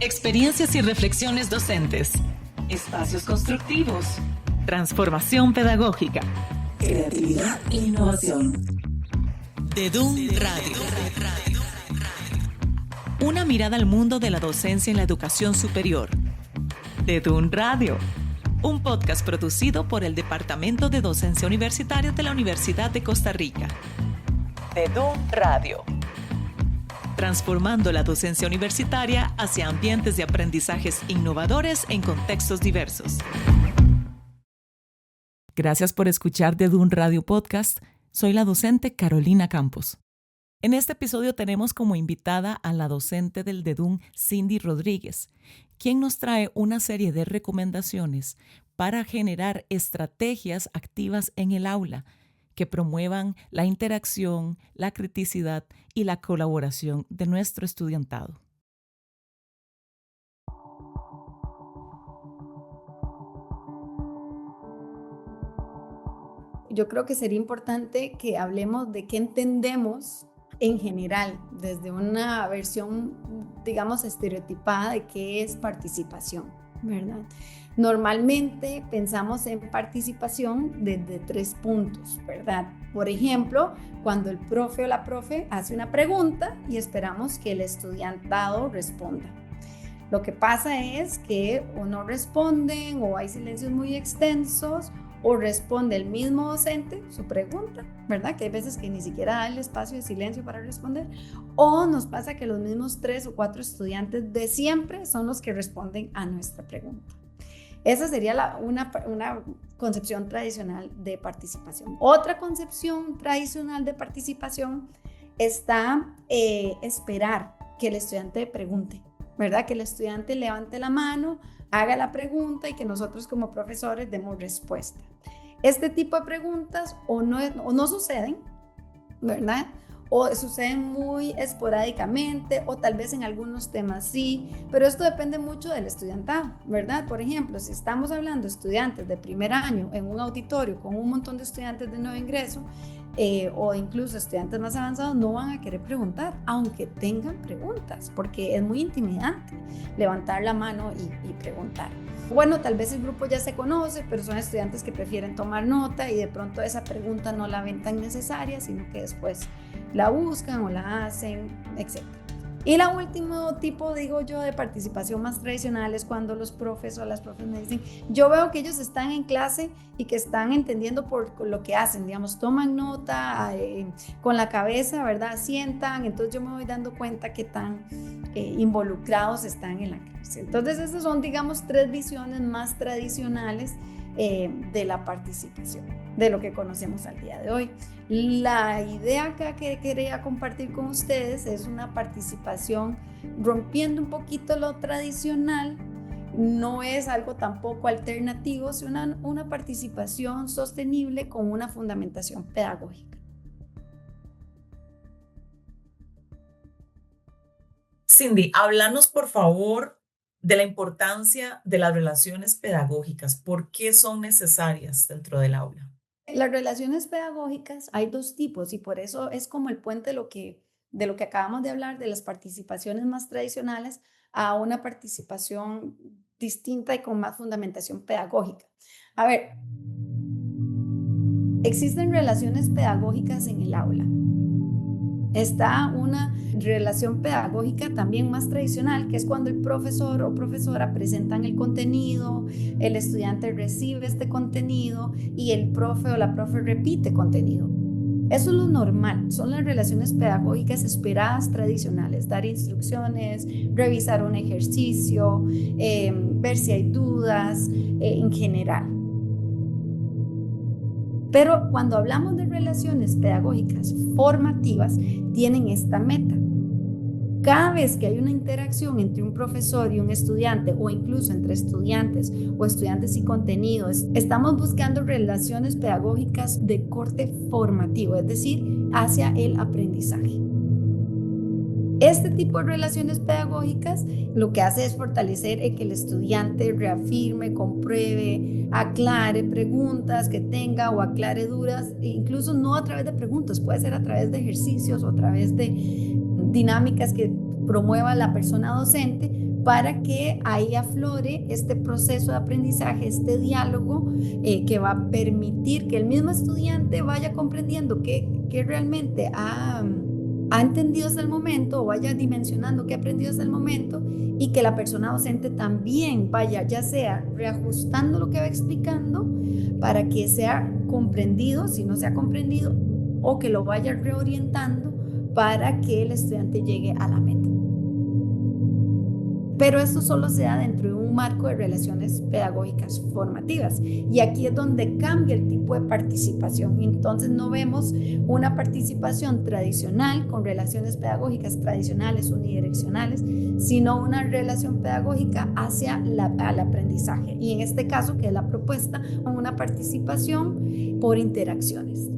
Experiencias y reflexiones docentes. Espacios constructivos. Transformación pedagógica. Creatividad e innovación. DEDUN Radio. Una mirada al mundo de la docencia en la educación superior. DEDUN Radio. Un podcast producido por el Departamento de Docencia Universitaria de la Universidad de Costa Rica. DEDUN Radio. Transformando la docencia universitaria hacia ambientes de aprendizajes innovadores en contextos diversos. Gracias por escuchar DEDUN Radio Podcast. Soy la docente Carolina Campos. En este episodio tenemos como invitada a la docente del DEDUN, Cindy Rodríguez, quien nos trae una serie de recomendaciones para generar estrategias activas en el aula que promuevan la interacción, la criticidad y la colaboración de nuestro estudiantado. Yo creo que sería importante que hablemos de qué entendemos en general, desde una versión, digamos, estereotipada de qué es participación, ¿verdad? Normalmente pensamos en participación desde 3 puntos, ¿verdad? Por ejemplo, cuando el profe o la profe hace una pregunta y esperamos que el estudiantado responda. Lo que pasa es que o no responden o hay silencios muy extensos o responde el mismo docente su pregunta, ¿verdad? Que hay veces que ni siquiera da el espacio de silencio para responder, o nos pasa que los mismos 3 o 4 estudiantes de siempre son los que responden a nuestra pregunta. Esa sería una concepción tradicional de participación. Otra concepción tradicional de participación está esperar que el estudiante pregunte, ¿verdad? Que el estudiante levante la mano, haga la pregunta y que nosotros como profesores demos respuesta. Este tipo de preguntas o no suceden, ¿verdad? O suceden muy esporádicamente o tal vez en algunos temas sí, pero esto depende mucho del estudiantado, ¿verdad? Por ejemplo, si estamos hablando de estudiantes de primer año en un auditorio con un montón de estudiantes de nuevo ingreso o incluso estudiantes más avanzados, no van a querer preguntar, aunque tengan preguntas, porque es muy intimidante levantar la mano y preguntar. Bueno, tal vez el grupo ya se conoce, pero son estudiantes que prefieren tomar nota y de pronto esa pregunta no la ven tan necesaria, sino que después la buscan o la hacen, etc. Y el último tipo, digo yo, de participación más tradicional es cuando los profes o las profes me dicen, yo veo que ellos están en clase y que están entendiendo por lo que hacen, digamos, toman nota con la cabeza, ¿verdad? Sientan, entonces yo me voy dando cuenta que tan involucrados están en la clase. Entonces esas son, digamos, 3 visiones más tradicionales de la participación, de lo que conocemos al día de hoy. La idea acá que quería compartir con ustedes es una participación rompiendo un poquito lo tradicional, no es algo tampoco alternativo, sino una participación sostenible con una fundamentación pedagógica. Cindy, háblanos por favor de la importancia de las relaciones pedagógicas. ¿Por qué son necesarias dentro del aula? Las relaciones pedagógicas hay 2 tipos y por eso es como el puente de lo que acabamos de hablar, de las participaciones más tradicionales a una participación distinta y con más fundamentación pedagógica. A ver, existen relaciones pedagógicas en el aula. Está una relación pedagógica también más tradicional, que es cuando el profesor o profesora presentan el contenido, el estudiante recibe este contenido y el profe o la profe repite contenido. Eso es lo normal, son las relaciones pedagógicas esperadas tradicionales, dar instrucciones, revisar un ejercicio, ver si hay dudas en general. Pero cuando hablamos de relaciones pedagógicas formativas, tienen esta meta. Cada vez que hay una interacción entre un profesor y un estudiante o incluso entre estudiantes o estudiantes y contenidos, estamos buscando relaciones pedagógicas de corte formativo, es decir, hacia el aprendizaje. Este tipo de relaciones pedagógicas lo que hace es fortalecer que el estudiante reafirme, compruebe, aclare preguntas que tenga o aclare dudas, incluso no a través de preguntas, puede ser a través de ejercicios o a través de dinámicas que promueva la persona docente para que ahí aflore este proceso de aprendizaje, este diálogo que va a permitir que el mismo estudiante vaya comprendiendo qué realmente ha entendido hasta el momento, o vaya dimensionando qué ha aprendido hasta el momento, y que la persona docente también vaya, ya sea reajustando lo que va explicando para que sea comprendido, si no se ha comprendido, o que lo vaya reorientando para que el estudiante llegue a la meta. Pero esto solo se da dentro de un marco de relaciones pedagógicas formativas, y aquí es donde cambia el tipo de participación. Entonces no vemos una participación tradicional con relaciones pedagógicas tradicionales unidireccionales, sino una relación pedagógica hacia al aprendizaje, y en este caso, que es la propuesta, una participación por interacciones.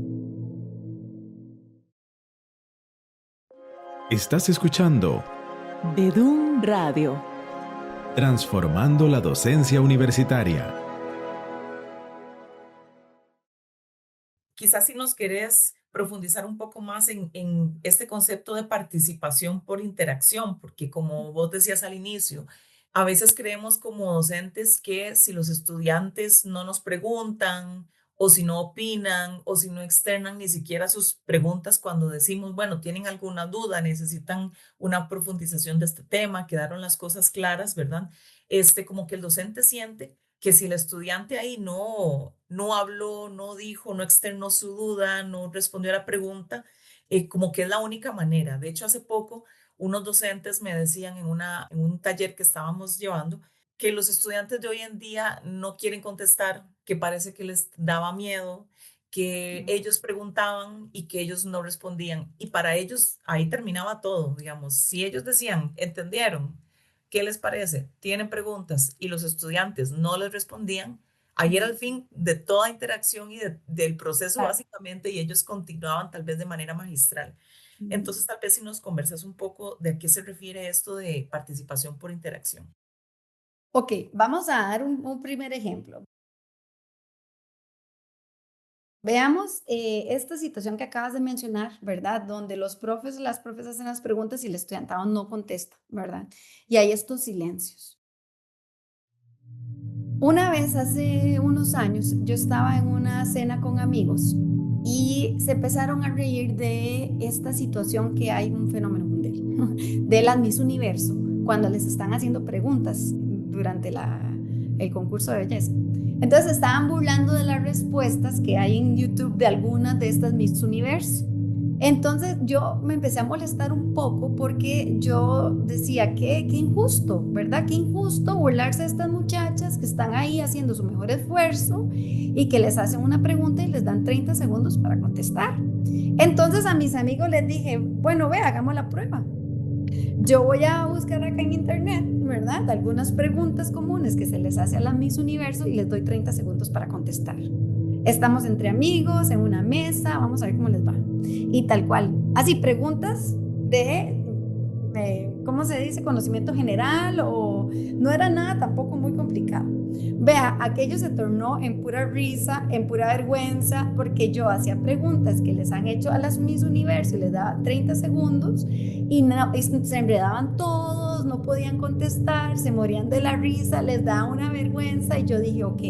Estás escuchando DEDUN Radio. Transformando la docencia universitaria. Quizás si nos querés profundizar un poco más en este concepto de participación por interacción, porque como vos decías al inicio, a veces creemos como docentes que si los estudiantes no nos preguntan, o si no opinan, o si no externan ni siquiera sus preguntas cuando decimos, bueno, tienen alguna duda, necesitan una profundización de este tema, quedaron las cosas claras, ¿verdad? Como que el docente siente que si el estudiante ahí no habló, no dijo, no externó su duda, no respondió a la pregunta, como que es la única manera. De hecho, hace poco unos docentes me decían en un taller que estábamos llevando que los estudiantes de hoy en día no quieren contestar, que parece que les daba miedo, que ellos preguntaban y que ellos no respondían. Y para ellos ahí terminaba todo, digamos. Si ellos decían, ¿entendieron? ¿Qué les parece? ¿Tienen preguntas? Y los estudiantes no les respondían. Ahí era el fin de toda interacción y del proceso básicamente, y ellos continuaban tal vez de manera magistral. Entonces, tal vez si nos conversas un poco de a qué se refiere esto de participación por interacción. Ok, vamos a dar un primer ejemplo. Veamos esta situación que acabas de mencionar, ¿verdad? Donde los profes, las profes hacen las preguntas y el estudiantado no contesta, ¿verdad? Y hay estos silencios. Una vez, hace unos años, yo estaba en una cena con amigos y se empezaron a reír de esta situación que hay un fenómeno mundial, de las Miss Universo, cuando les están haciendo preguntas durante el concurso de belleza. Entonces estaban burlando de las respuestas que hay en YouTube de algunas de estas Miss Universo. Entonces yo me empecé a molestar un poco porque yo decía, qué injusto, ¿verdad? Qué injusto burlarse de estas muchachas que están ahí haciendo su mejor esfuerzo y que les hacen una pregunta y les dan 30 segundos para contestar. Entonces a mis amigos les dije, bueno, hagamos la prueba. Yo voy a buscar acá en internet, ¿verdad? Algunas preguntas comunes que se les hace a las Miss Universo y les doy 30 segundos para contestar. Estamos entre amigos, en una mesa, vamos a ver cómo les va. Y tal cual. Así, preguntas de ¿cómo se dice? Conocimiento general, o no era nada tampoco muy complicado. Vea, aquello se tornó en pura risa, en pura vergüenza, porque yo hacía preguntas que les han hecho a las Miss Universo y les daba 30 segundos y se enredaban todos, no podían contestar, se morían de la risa, les daba una vergüenza. Y yo dije, ok,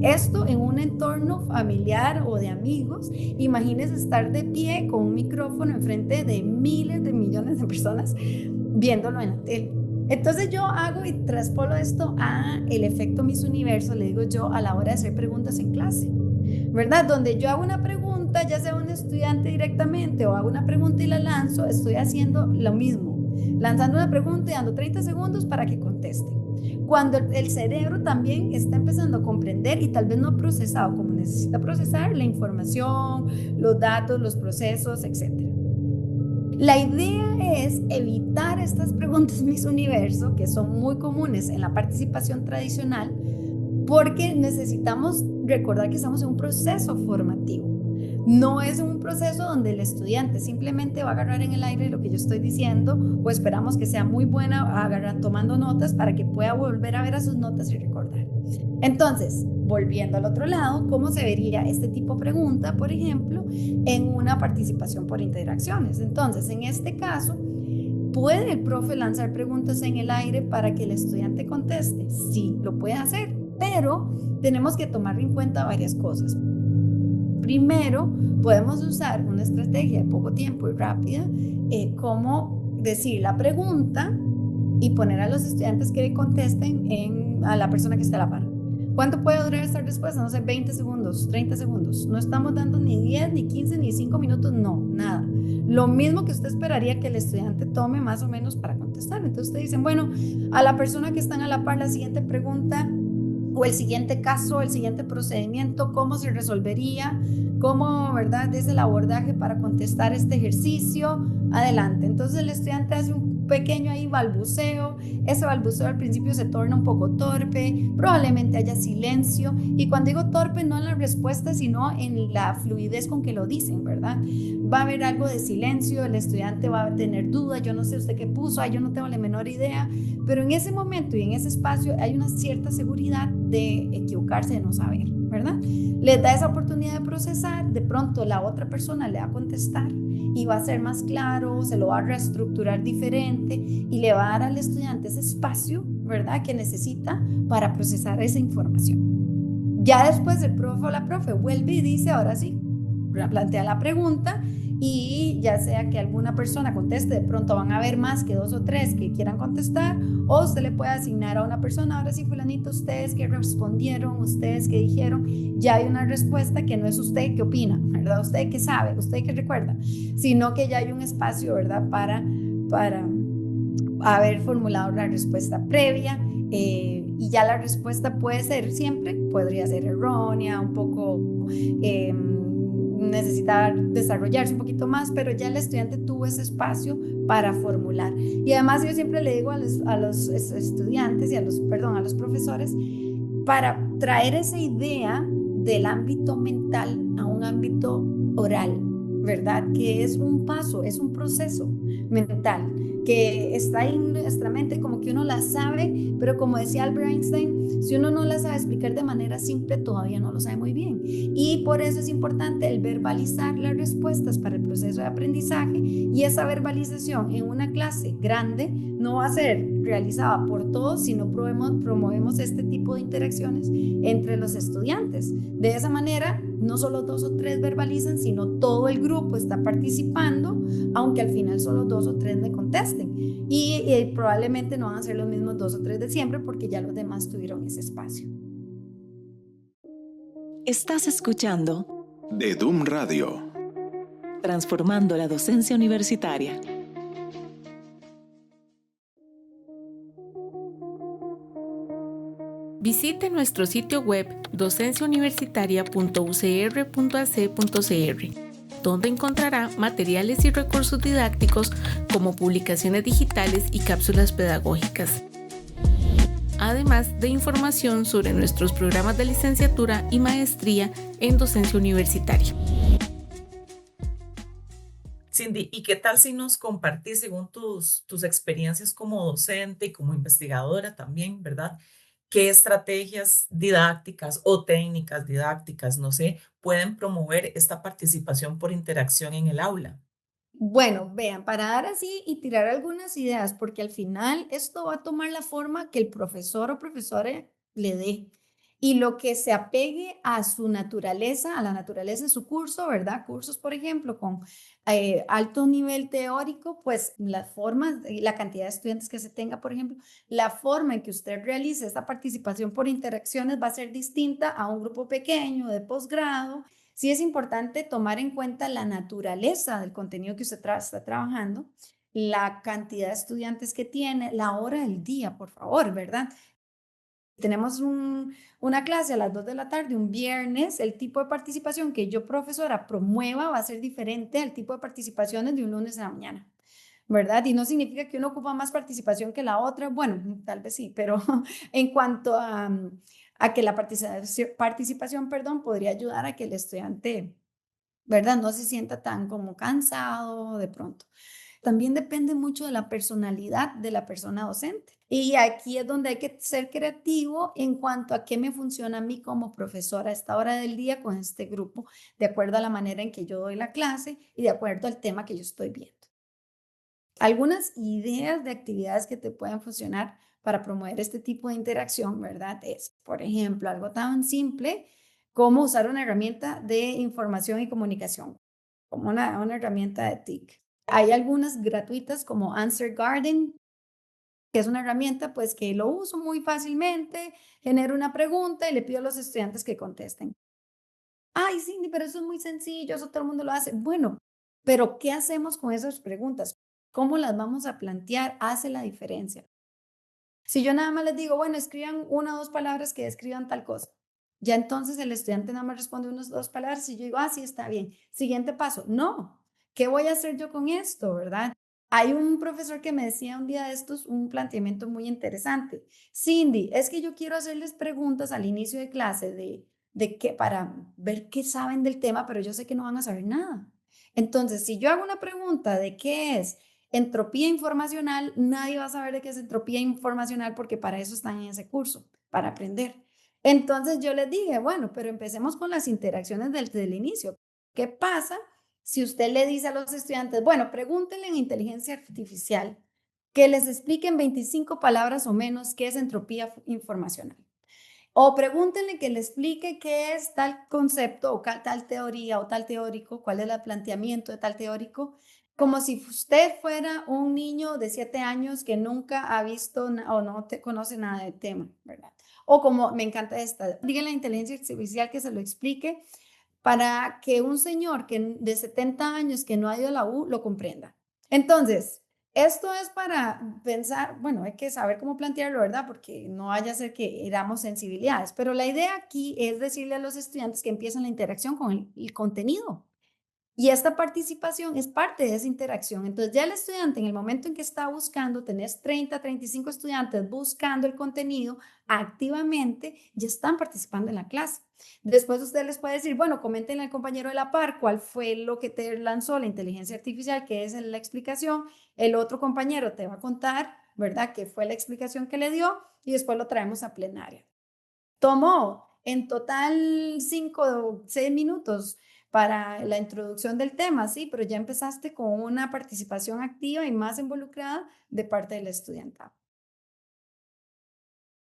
esto en un entorno familiar o de amigos, imagínense estar de pie con un micrófono enfrente de miles de millones de personas viéndolo en la tele. Entonces yo hago y traspolo esto a el efecto Miss Universo, le digo yo, a la hora de hacer preguntas en clase, ¿verdad? Donde yo hago una pregunta, ya sea un estudiante directamente, o hago una pregunta y la lanzo, estoy haciendo lo mismo, lanzando una pregunta y dando 30 segundos para que conteste. Cuando el cerebro también está empezando a comprender y tal vez no ha procesado como necesita procesar la información, los datos, los procesos, etc. La idea es evitar estas preguntas Miss Universo, que son muy comunes en la participación tradicional, porque necesitamos recordar que estamos en un proceso formativo. No es un proceso donde el estudiante simplemente va a agarrar en el aire lo que yo estoy diciendo, o esperamos que sea muy buena tomando notas para que pueda volver a ver a sus notas y recordar. Entonces, volviendo al otro lado, ¿cómo se vería este tipo de pregunta, por ejemplo, en una participación por interacciones? Entonces, en este caso, ¿Puede el profe lanzar preguntas en el aire para que el estudiante conteste? Sí, lo puede hacer, pero tenemos que tomar en cuenta varias cosas. Primero, podemos usar una estrategia de poco tiempo y rápida, como decir la pregunta y poner a los estudiantes que contesten a la persona que está a la par. ¿Cuánto puede durar esta respuesta? No sé, 20 segundos, 30 segundos. No estamos dando ni 10, ni 15, ni 5 minutos, no, nada. Lo mismo que usted esperaría que el estudiante tome más o menos para contestar. Entonces usted dice, bueno, a la persona que están a la par, la siguiente pregunta o el siguiente caso, el siguiente procedimiento, cómo se resolvería, cómo, ¿verdad?, es el abordaje para contestar este ejercicio. Adelante. Entonces el estudiante hace un pequeño ahí balbuceo. Ese balbuceo al principio se torna un poco torpe, probablemente haya silencio, y cuando digo torpe no en la respuesta sino en la fluidez con que lo dicen, ¿verdad? Va a haber algo de silencio, el estudiante va a tener dudas, yo no sé usted qué puso, yo no tengo la menor idea, pero en ese momento y en ese espacio hay una cierta seguridad de equivocarse, de no saber, ¿verdad? Les da esa oportunidad de procesar, de pronto la otra persona le va a contestar y va a ser más claro, se lo va a reestructurar diferente y le va a dar al estudiante ese espacio, ¿verdad?, que necesita para procesar esa información. Ya después el profe o la profe vuelve y dice, ahora sí, plantea la pregunta y ya sea que alguna persona conteste, de pronto van a haber más que 2 o 3 que quieran contestar, o usted le puede asignar a una persona, ahora sí, fulanito, ustedes que respondieron, ustedes que dijeron, ya hay una respuesta que no es usted que opina, ¿verdad? Usted que sabe, usted que recuerda, sino que ya hay un espacio, ¿verdad?, para haber formulado la respuesta previa, y ya la respuesta puede ser siempre, podría ser errónea, un poco necesitar desarrollarse un poquito más, pero ya el estudiante tuvo ese espacio para formular. Y además yo siempre le digo a los estudiantes y a los profesores, para traer esa idea del ámbito mental a un ámbito oral, ¿verdad? Que es un paso, es un proceso mental que está en nuestra mente, como que uno la sabe, pero como decía Albert Einstein, si uno no la sabe explicar de manera simple, todavía no lo sabe muy bien. Y por eso es importante el verbalizar las respuestas para el proceso de aprendizaje, y esa verbalización en una clase grande no va a ser realizada por todos, sino promovemos este tipo de interacciones entre los estudiantes. De esa manera, no solo 2 o 3 verbalizan, sino todo el grupo está participando, aunque al final solo 2 o 3 me contesten. Y probablemente no van a ser los mismos 2 o 3 de siempre, porque ya los demás tuvieron ese espacio. Estás escuchando De DUM Radio. Transformando la docencia universitaria. Visite nuestro sitio web docenciauniversitaria.ucr.ac.cr, donde encontrará materiales y recursos didácticos como publicaciones digitales y cápsulas pedagógicas, además de información sobre nuestros programas de licenciatura y maestría en docencia universitaria. Cindy, ¿y qué tal si nos compartís, según tus experiencias como docente y como investigadora también, ¿verdad? ¿Qué estrategias didácticas o técnicas didácticas, no sé, pueden promover esta participación por interacción en el aula? Bueno, vean, para dar así y tirar algunas ideas, porque al final esto va a tomar la forma que el profesor o profesora le dé. Y lo que se apegue a su naturaleza, a la naturaleza de su curso, ¿verdad? Cursos, por ejemplo, con alto nivel teórico, pues las formas, la cantidad de estudiantes que se tenga, por ejemplo, la forma en que usted realice esta participación por interacciones va a ser distinta a un grupo pequeño de posgrado. Sí es importante tomar en cuenta la naturaleza del contenido que usted está trabajando, la cantidad de estudiantes que tiene, la hora del día, por favor, ¿verdad? Tenemos una clase a las 2 de la tarde, un viernes, el tipo de participación que yo, profesora, promueva va a ser diferente al tipo de participaciones de un lunes a la mañana, ¿verdad? Y no significa que uno ocupa más participación que la otra, bueno, tal vez sí, pero en cuanto a que la participación, perdón, podría ayudar a que el estudiante, ¿verdad?, no se sienta tan como cansado de pronto. También depende mucho de la personalidad de la persona docente. Y aquí es donde hay que ser creativo en cuanto a qué me funciona a mí como profesora a esta hora del día con este grupo, de acuerdo a la manera en que yo doy la clase y de acuerdo al tema que yo estoy viendo. Algunas ideas de actividades que te pueden funcionar para promover este tipo de interacción, ¿verdad? Es, por ejemplo, algo tan simple como usar una herramienta de información y comunicación, como una herramienta de TIC. Hay algunas gratuitas como Answer Garden, que es una herramienta pues que lo uso muy fácilmente, genero una pregunta y le pido a los estudiantes que contesten. Ay, Cindy, pero eso es muy sencillo, eso todo el mundo lo hace. Bueno, pero ¿qué hacemos con esas preguntas? ¿Cómo las vamos a plantear? Hace la diferencia. Si yo nada más les digo, bueno, escriban una o dos palabras que describan tal cosa, ya entonces el estudiante nada más responde unas dos palabras y yo digo, sí, está bien. Siguiente paso, no, ¿qué voy a hacer yo con esto, verdad? Hay un profesor que me decía un día de estos un planteamiento muy interesante. Cindy, es que yo quiero hacerles preguntas al inicio de clase de qué, para ver qué saben del tema, pero yo sé que no van a saber nada. Entonces, si yo hago una pregunta de qué es entropía informacional, nadie va a saber de qué es entropía informacional porque para eso están en ese curso, para aprender. Entonces yo les dije, bueno, pero empecemos con las interacciones desde el inicio. ¿Qué pasa si usted le dice a los estudiantes, bueno, pregúntenle en inteligencia artificial que les expliquen 25 palabras o menos qué es entropía informacional? O pregúntenle que le explique qué es tal concepto o tal teoría o tal teórico, cuál es el planteamiento de tal teórico, como si usted fuera un niño de 7 años que nunca ha visto o no conoce nada del tema, ¿verdad? O como me encanta esta, díganle a la inteligencia artificial que se lo explique para que un señor de 70 años que no ha ido a la U lo comprenda. Entonces, esto es para pensar, bueno, hay que saber cómo plantearlo, ¿verdad? Porque no vaya a ser que éramos sensibilidades, pero la idea aquí es decirle a los estudiantes que empiecen la interacción con el contenido. Y esta participación es parte de esa interacción. Entonces ya el estudiante en el momento en que está buscando, tenés 30, 35 estudiantes buscando el contenido activamente, ya están participando en la clase. Después usted les puede decir, bueno, coméntenle al compañero de la par cuál fue lo que te lanzó la inteligencia artificial, que es la explicación. El otro compañero te va a contar, ¿verdad?, qué fue la explicación que le dio y después lo traemos a plenaria. Tomó en total 5 o 6 minutos para la introducción del tema, sí, pero ya empezaste con una participación activa y más involucrada de parte del estudiantado.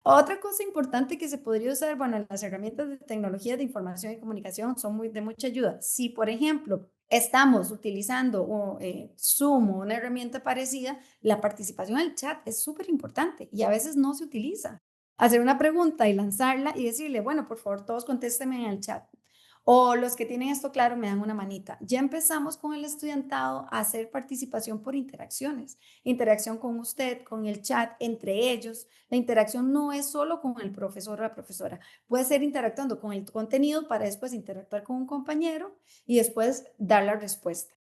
Otra cosa importante que se podría usar, bueno, las herramientas de tecnología de información y comunicación son de mucha ayuda. Si, por ejemplo, estamos utilizando Zoom o una herramienta parecida, la participación en el chat es súper importante y a veces no se utiliza. Hacer una pregunta y lanzarla y decirle, bueno, por favor, todos contéstenme en el chat. O los que tienen esto claro me dan una manita. Ya empezamos con el estudiantado a hacer participación por interacciones. Interacción con usted, con el chat, entre ellos. La interacción no es solo con el profesor o la profesora. Puede ser interactuando con el contenido para después interactuar con un compañero y después dar la respuesta.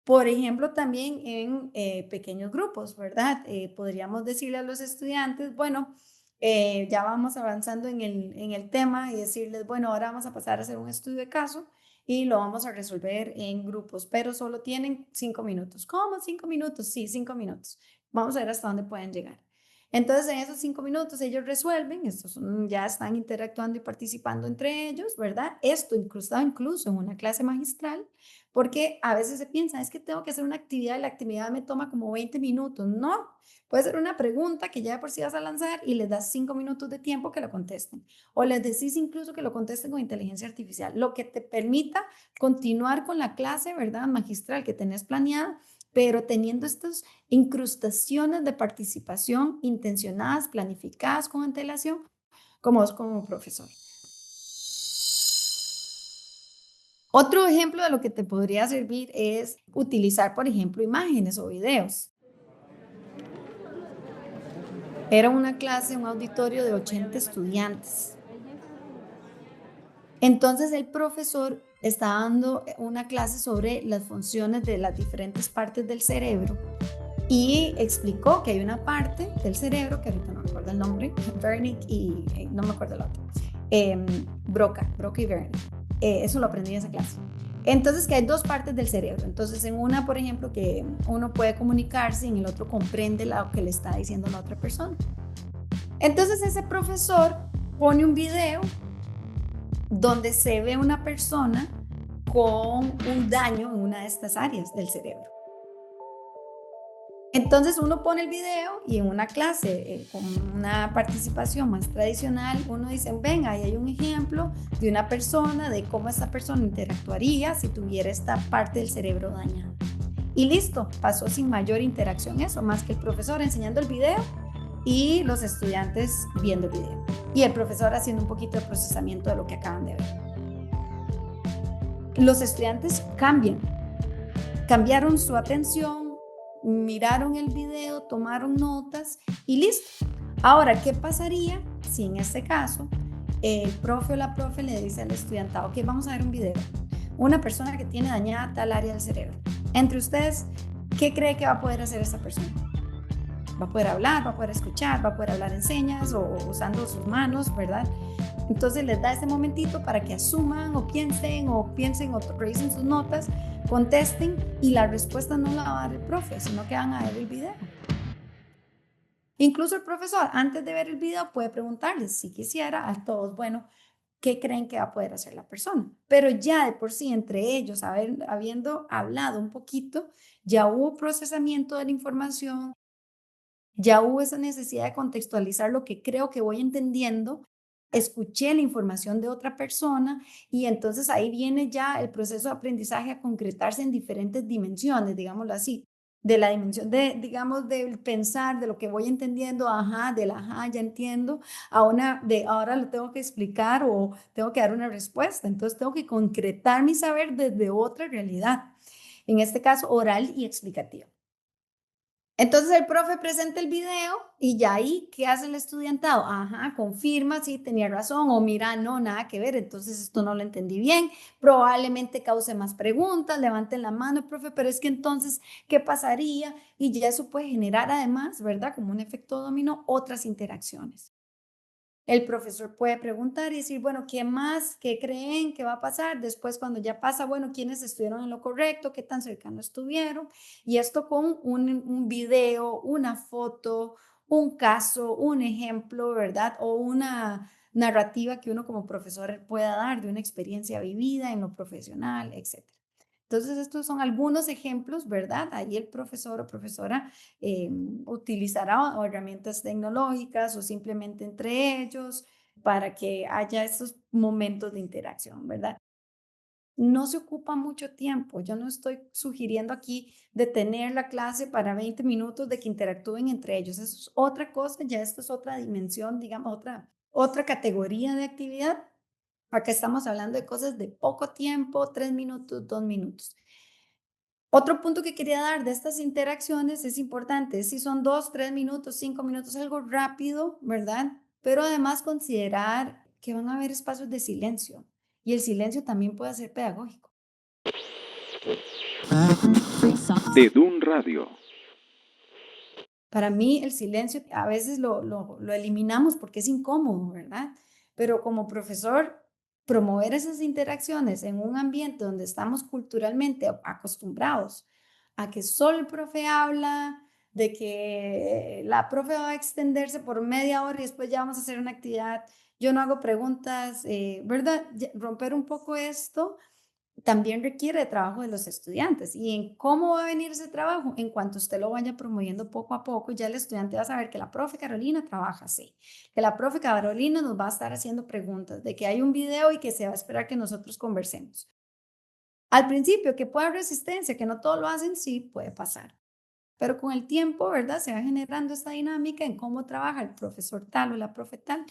Por ejemplo, también en pequeños grupos, ¿verdad? Podríamos decirle a los estudiantes, bueno, ya vamos avanzando en el tema y decirles, bueno, ahora vamos a pasar a hacer un estudio de caso y lo vamos a resolver en grupos, pero solo tienen 5 minutos. ¿Cómo 5 minutos? Sí, 5 minutos. Vamos a ver hasta dónde pueden llegar. Entonces, en esos 5 minutos ellos resuelven, ya están interactuando y participando entre ellos, ¿verdad? Esto incluso en una clase magistral, porque a veces se piensa, es que tengo que hacer una actividad y la actividad me toma como 20 minutos. No, puede ser una pregunta que ya de por sí vas a lanzar y les das 5 minutos de tiempo que lo contesten. O les decís incluso que lo contesten con inteligencia artificial, lo que te permita continuar con la clase, ¿verdad? Magistral que tenés planeada, pero teniendo estas incrustaciones de participación intencionadas, planificadas con antelación, como vos como profesor. Otro ejemplo de lo que te podría servir es utilizar, por ejemplo, imágenes o videos. Era una clase, un auditorio de 80 estudiantes. Entonces el profesor está dando una clase sobre las funciones de las diferentes partes del cerebro y explicó que hay una parte del cerebro, que ahorita no me acuerdo el nombre, Wernicke y no me acuerdo el otro, Broca y Wernicke. Eso lo aprendí en esa clase. Entonces, que hay dos partes del cerebro. Entonces, en una, por ejemplo, que uno puede comunicarse y en el otro comprende lo que le está diciendo la otra persona. Entonces, ese profesor pone un video donde se ve una persona con un daño en una de estas áreas del cerebro. Entonces uno pone el video y en una clase con una participación más tradicional, uno dice, venga, ahí hay un ejemplo de una persona, de cómo esa persona interactuaría si tuviera esta parte del cerebro dañada. Y listo, pasó sin mayor interacción eso, más que el profesor enseñando el video y los estudiantes viendo el video. Y el profesor haciendo un poquito de procesamiento de lo que acaban de ver. Los estudiantes cambiaron su atención, miraron el video, tomaron notas y listo. Ahora, ¿qué pasaría si en este caso el profe o la profe le dice al estudiantado, ok, vamos a ver un video, una persona que tiene dañada tal área del cerebro? Entre ustedes, ¿qué cree que va a poder hacer esa persona? Va a poder hablar, va a poder escuchar, va a poder hablar en señas o usando sus manos, ¿verdad? Entonces les da ese momentito para que asuman o piensen o revisen sus notas, contesten y la respuesta no la va a dar el profe, sino que van a ver el video. Incluso el profesor, antes de ver el video, puede preguntarles, si quisiera, a todos, bueno, ¿qué creen que va a poder hacer la persona? Pero ya de por sí, entre ellos, habiendo hablado un poquito, ya hubo procesamiento de la información, ya hubo esa necesidad de contextualizar lo que creo que voy entendiendo, escuché la información de otra persona y entonces ahí viene ya el proceso de aprendizaje a concretarse en diferentes dimensiones, digámoslo así, de la dimensión de, digamos, del pensar, de lo que voy entendiendo, ajá, del ajá, ya entiendo, a una de ahora lo tengo que explicar o tengo que dar una respuesta, entonces tengo que concretar mi saber desde otra realidad, en este caso oral y explicativa. Entonces el profe presenta el video y ya ahí, ¿qué hace el estudiantado? Ajá, confirma, sí, tenía razón, o mira, no, nada que ver, entonces esto no lo entendí bien, probablemente cause más preguntas, levanten la mano, profe, pero es que entonces, ¿qué pasaría? Y ya eso puede generar además, ¿verdad? Como un efecto dominó, otras interacciones. El profesor puede preguntar y decir, bueno, ¿qué más? ¿Qué creen que va a pasar? Después, cuando ya pasa, bueno, ¿quiénes estuvieron en lo correcto? ¿Qué tan cercanos estuvieron? Y esto con un video, una foto, un caso, un ejemplo, ¿verdad? O una narrativa que uno como profesor pueda dar de una experiencia vivida en lo profesional, etcétera. Entonces, estos son algunos ejemplos, ¿verdad? Ahí el profesor o profesora utilizará herramientas tecnológicas o simplemente entre ellos para que haya estos momentos de interacción, ¿verdad? No se ocupa mucho tiempo. Yo no estoy sugiriendo aquí detener la clase para 20 minutos de que interactúen entre ellos. Eso es otra cosa, ya esto es otra dimensión, digamos, otra categoría de actividad. Acá estamos hablando de cosas de poco tiempo, 3 minutos, 2 minutos. Otro punto que quería dar de estas interacciones es importante, si son 2, 3 minutos, 5 minutos, algo rápido, ¿verdad? Pero además considerar que van a haber espacios de silencio y el silencio también puede ser pedagógico. De Dun Radio. Para mí el silencio a veces lo eliminamos porque es incómodo, ¿verdad? Pero como profesor, promover esas interacciones en un ambiente donde estamos culturalmente acostumbrados a que solo el profe habla, de que la profe va a extenderse por media hora y después ya vamos a hacer una actividad, yo no hago preguntas, ¿verdad? Romper un poco esto también requiere de trabajo de los estudiantes. ¿Y en cómo va a venir ese trabajo? En cuanto usted lo vaya promoviendo poco a poco, ya el estudiante va a saber que la profe Carolina trabaja así, que la profe Carolina nos va a estar haciendo preguntas, de que hay un video y que se va a esperar que nosotros conversemos. Al principio, que pueda haber resistencia, que no todo lo hacen, sí, puede pasar. Pero con el tiempo, ¿verdad? Se va generando esta dinámica en cómo trabaja el profesor tal o la profe tal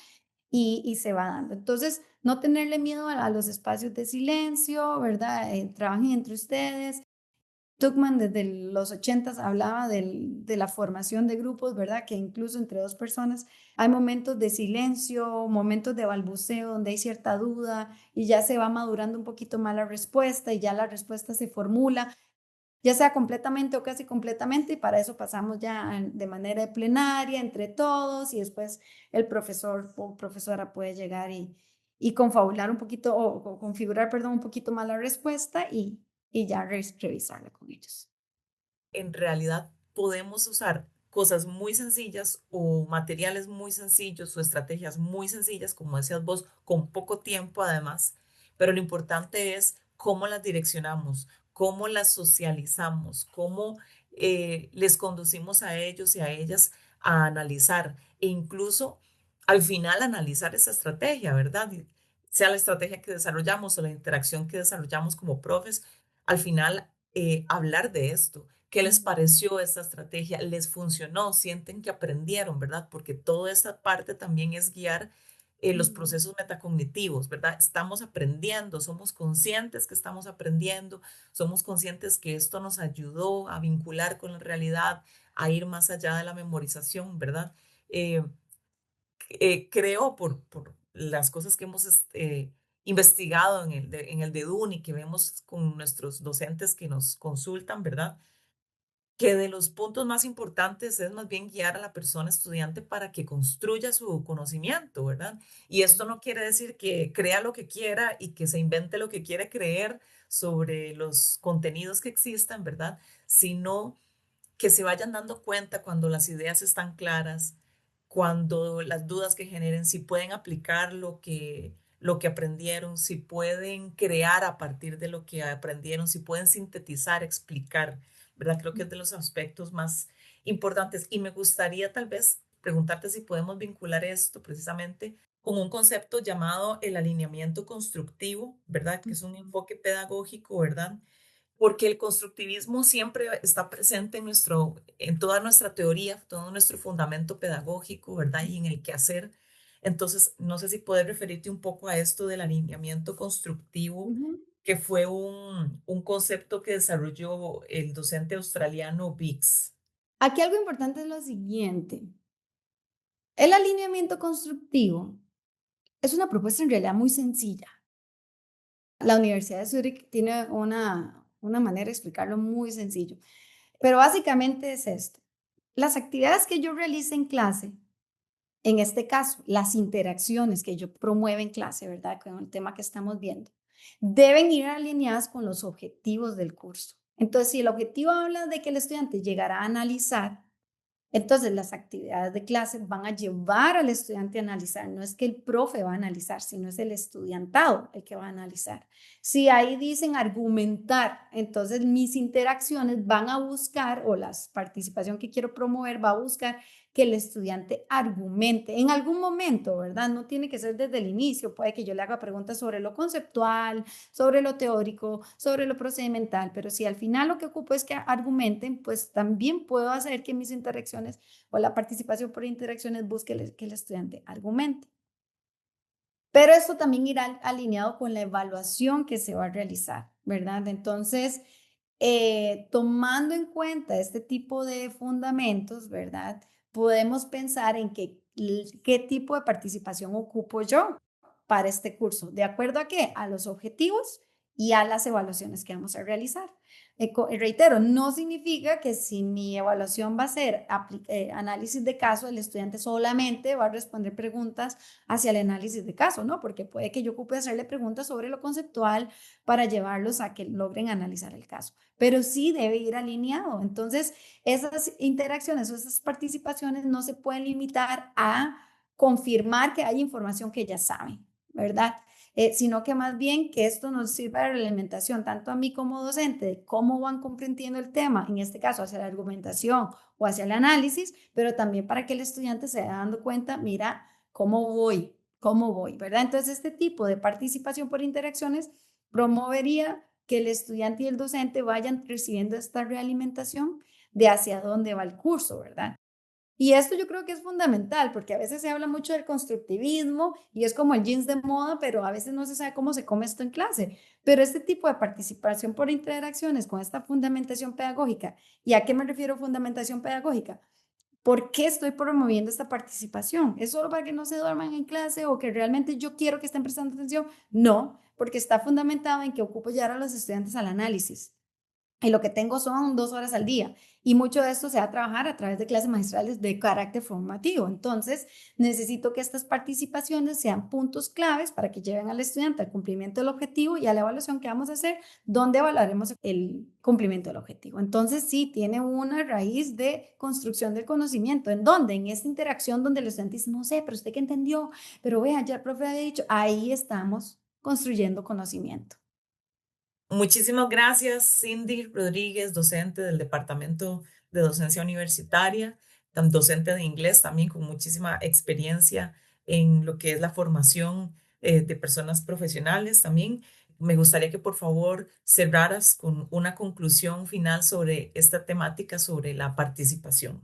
y se va dando. Entonces, no tenerle miedo a los espacios de silencio, ¿verdad? Trabajen entre ustedes. Tuckman desde los 80 hablaba de la formación de grupos, ¿verdad? Que incluso entre dos personas hay momentos de silencio, momentos de balbuceo donde hay cierta duda y ya se va madurando un poquito más la respuesta y ya la respuesta se formula, ya sea completamente o casi completamente, y para eso pasamos ya de manera plenaria entre todos y después el profesor o profesora puede llegar y confabular un poquito o configurar, perdón, un poquito más la respuesta y ya revisarla con ellos. En realidad podemos usar cosas muy sencillas o materiales muy sencillos o estrategias muy sencillas, como decías vos, con poco tiempo además, pero lo importante es cómo las direccionamos, cómo las socializamos, cómo les conducimos a ellos y a ellas a analizar e incluso al final analizar esa estrategia, ¿verdad? Sea la estrategia que desarrollamos o la interacción que desarrollamos como profes, al final hablar de esto. ¿Qué les pareció esta estrategia? ¿Les funcionó? ¿Sienten que aprendieron, verdad? Porque toda esta parte también es guiar los procesos metacognitivos, ¿verdad? Estamos aprendiendo, somos conscientes que estamos aprendiendo, somos conscientes que esto nos ayudó a vincular con la realidad, a ir más allá de la memorización, ¿verdad? Eh, Creo por las cosas que hemos investigado en el DEDUN y que vemos con nuestros docentes que nos consultan, ¿verdad? Que de los puntos más importantes es más bien guiar a la persona estudiante para que construya su conocimiento, ¿verdad? Y esto no quiere decir que crea lo que quiera y que se invente lo que quiere creer sobre los contenidos que existan, ¿verdad? Sino que se vayan dando cuenta cuando las ideas están claras, cuando las dudas que generen, si pueden aplicar lo que aprendieron, si pueden crear a partir de lo que aprendieron, si pueden sintetizar, explicar, ¿verdad? Creo que es de los aspectos más importantes. Y me gustaría tal vez preguntarte si podemos vincular esto precisamente con un concepto llamado el alineamiento constructivo, ¿verdad? Que es un enfoque pedagógico, ¿verdad? Porque el constructivismo siempre está presente en toda nuestra teoría, todo nuestro fundamento pedagógico, ¿verdad? Y en el quehacer. Entonces, no sé si puedes referirte un poco a esto del alineamiento constructivo, Ujú. que fue un concepto que desarrolló el docente australiano Biggs. Aquí algo importante es lo siguiente. El alineamiento constructivo es una propuesta en realidad muy sencilla. La Universidad de Zúrich tiene una manera de explicarlo muy sencillo, pero básicamente es esto. Las actividades que yo realice en clase, en este caso, las interacciones que yo promueva en clase, ¿verdad? Con el tema que estamos viendo, deben ir alineadas con los objetivos del curso. Entonces, si el objetivo habla de que el estudiante llegará a analizar, entonces, las actividades de clase van a llevar al estudiante a analizar. No es que el profe va a analizar, sino es el estudiantado el que va a analizar. Si ahí dicen argumentar, entonces mis interacciones van a buscar, o la participación que quiero promover va a buscar que el estudiante argumente en algún momento, ¿verdad? No tiene que ser desde el inicio. Puede que yo le haga preguntas sobre lo conceptual, sobre lo teórico, sobre lo procedimental, pero si al final lo que ocupo es que argumenten, pues también puedo hacer que mis interacciones o la participación por interacciones busque que el estudiante argumente. Pero esto también irá alineado con la evaluación que se va a realizar, ¿verdad? Entonces, tomando en cuenta este tipo de fundamentos, ¿verdad? Podemos pensar en qué tipo de participación ocupo yo para este curso. ¿De acuerdo a qué? A los objetivos y a las evaluaciones que vamos a realizar. Reitero, no significa que si mi evaluación va a ser análisis de caso, el estudiante solamente va a responder preguntas hacia el análisis de caso, ¿no? Porque puede que yo ocupe hacerle preguntas sobre lo conceptual para llevarlos a que logren analizar el caso, pero sí debe ir alineado. Entonces, esas interacciones o esas participaciones no se pueden limitar a confirmar que hay información que ya saben, ¿verdad? Sino que más bien que esto nos sirva de realimentación tanto a mí como docente de cómo van comprendiendo el tema, en este caso hacia la argumentación o hacia el análisis, pero también para que el estudiante se vaya dando cuenta, mira, cómo voy, ¿verdad? Entonces, este tipo de participación por interacciones promovería que el estudiante y el docente vayan recibiendo esta realimentación de hacia dónde va el curso, ¿verdad? Y esto yo creo que es fundamental, porque a veces se habla mucho del constructivismo y es como el jeans de moda, pero a veces no se sabe cómo se come esto en clase. Pero este tipo de participación por interacciones con esta fundamentación pedagógica, ¿y a qué me refiero fundamentación pedagógica? ¿Por qué estoy promoviendo esta participación? ¿Es solo para que no se duerman en clase o que realmente yo quiero que estén prestando atención? No, porque está fundamentado en que ocupo llevar a los estudiantes al análisis. Y lo que tengo son 2 horas al día. Y mucho de esto se va a trabajar a través de clases magistrales de carácter formativo. Entonces, necesito que estas participaciones sean puntos claves para que lleven al estudiante al cumplimiento del objetivo y a la evaluación que vamos a hacer, donde evaluaremos el cumplimiento del objetivo. Entonces, sí, tiene una raíz de construcción del conocimiento. ¿En dónde? En esta interacción donde el estudiante dice, no sé, pero usted qué entendió, pero vea, ya el profe había dicho, ahí estamos construyendo conocimiento. Muchísimas gracias, Cindy Rodríguez, docente del Departamento de Docencia Universitaria, docente de inglés también con muchísima experiencia en lo que es la formación de personas profesionales también. Me gustaría que por favor cerraras con una conclusión final sobre esta temática, sobre la participación.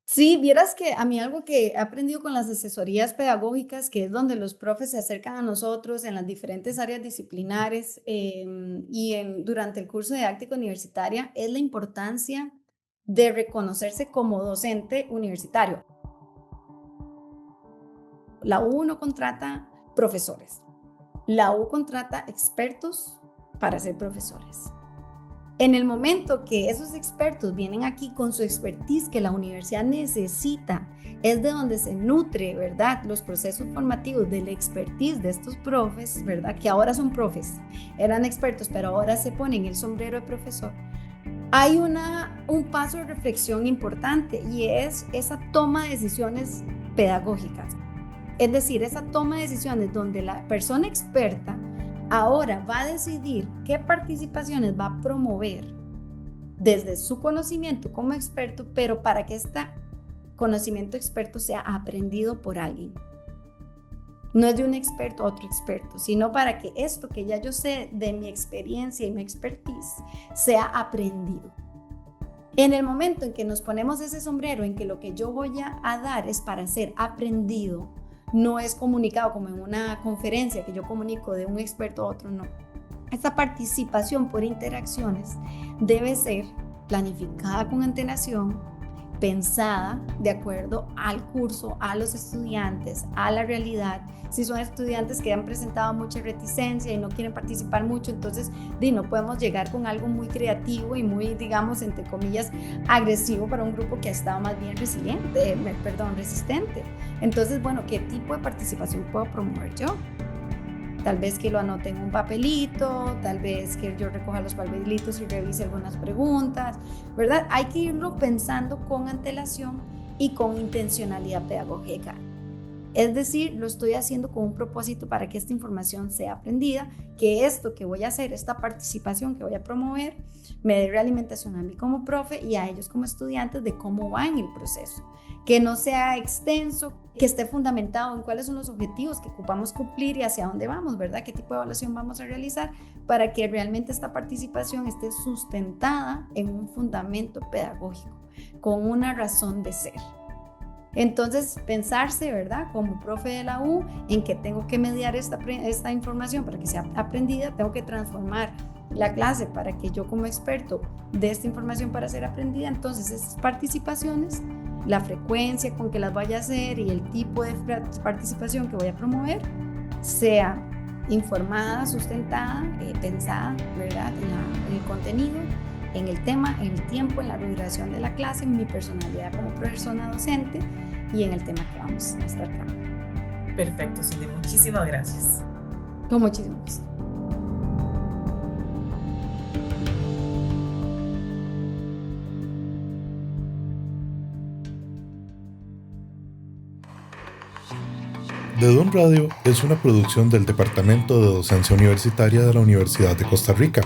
Sí, vieras que a mí algo que he aprendido con las asesorías pedagógicas, que es donde los profes se acercan a nosotros en las diferentes áreas disciplinares durante el curso de didáctica universitaria, es la importancia de reconocerse como docente universitario. La U no contrata profesores, la U contrata expertos para ser profesores. En el momento que esos expertos vienen aquí con su expertise que la universidad necesita, es de donde se nutre, ¿verdad?, los procesos formativos de la expertise de estos profes, ¿verdad?, que ahora son profes, eran expertos, pero ahora se ponen el sombrero de profesor. Hay un paso de reflexión importante y es esa toma de decisiones pedagógicas. Es decir, esa toma de decisiones donde la persona experta ahora va a decidir qué participaciones va a promover desde su conocimiento como experto, pero para que este conocimiento experto sea aprendido por alguien. No es de un experto a otro experto, sino para que esto que ya yo sé de mi experiencia y mi expertise sea aprendido. En el momento en que nos ponemos ese sombrero, en que lo que yo voy a dar es para ser aprendido, no es comunicado como en una conferencia que yo comunico de un experto a otro, no. Esta participación por interacciones debe ser planificada con antelación, pensada de acuerdo al curso, a los estudiantes, a la realidad. Si son estudiantes que han presentado mucha reticencia y no quieren participar mucho, entonces no podemos llegar con algo muy creativo y muy, digamos, entre comillas, agresivo para un grupo que ha estado más bien resistente. Entonces, bueno, ¿qué tipo de participación puedo promover yo? Tal vez que lo anote en un papelito, tal vez que yo recoja los papelitos y revise algunas preguntas, ¿verdad? Hay que irlo pensando con antelación y con intencionalidad pedagógica. Es decir, lo estoy haciendo con un propósito para que esta información sea aprendida, que esto que voy a hacer, esta participación que voy a promover, me dé realimentación a mí como profe y a ellos como estudiantes de cómo va en el proceso. Que no sea extenso, que esté fundamentado en cuáles son los objetivos que ocupamos cumplir y hacia dónde vamos, ¿verdad? ¿Qué tipo de evaluación vamos a realizar para que realmente esta participación esté sustentada en un fundamento pedagógico, con una razón de ser? Entonces, pensarse, ¿verdad?, como profe de la U, en que tengo que mediar esta información para que sea aprendida, tengo que transformar la clase para que yo como experto dé esta información para ser aprendida. Entonces, esas participaciones, la frecuencia con que las vaya a hacer y el tipo de participación que voy a promover, sea informada, sustentada, pensada, ¿verdad?, en el contenido, en el tema, en el tiempo, en la duración de la clase, en mi personalidad como persona docente y en el tema que vamos a estar tratando. Perfecto, Cindy. Muchísimas gracias. Con muchísimo gusto. De Dun Radio es una producción del Departamento de Docencia Universitaria de la Universidad de Costa Rica.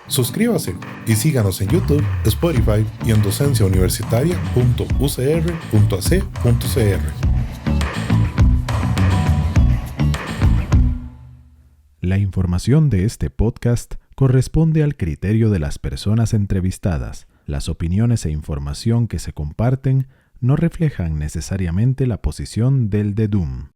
Suscríbase y síganos en YouTube, Spotify y en docenciauniversitaria.ucr.ac.cr. La información de este podcast corresponde al criterio de las personas entrevistadas. Las opiniones e información que se comparten no reflejan necesariamente la posición del DEDUM.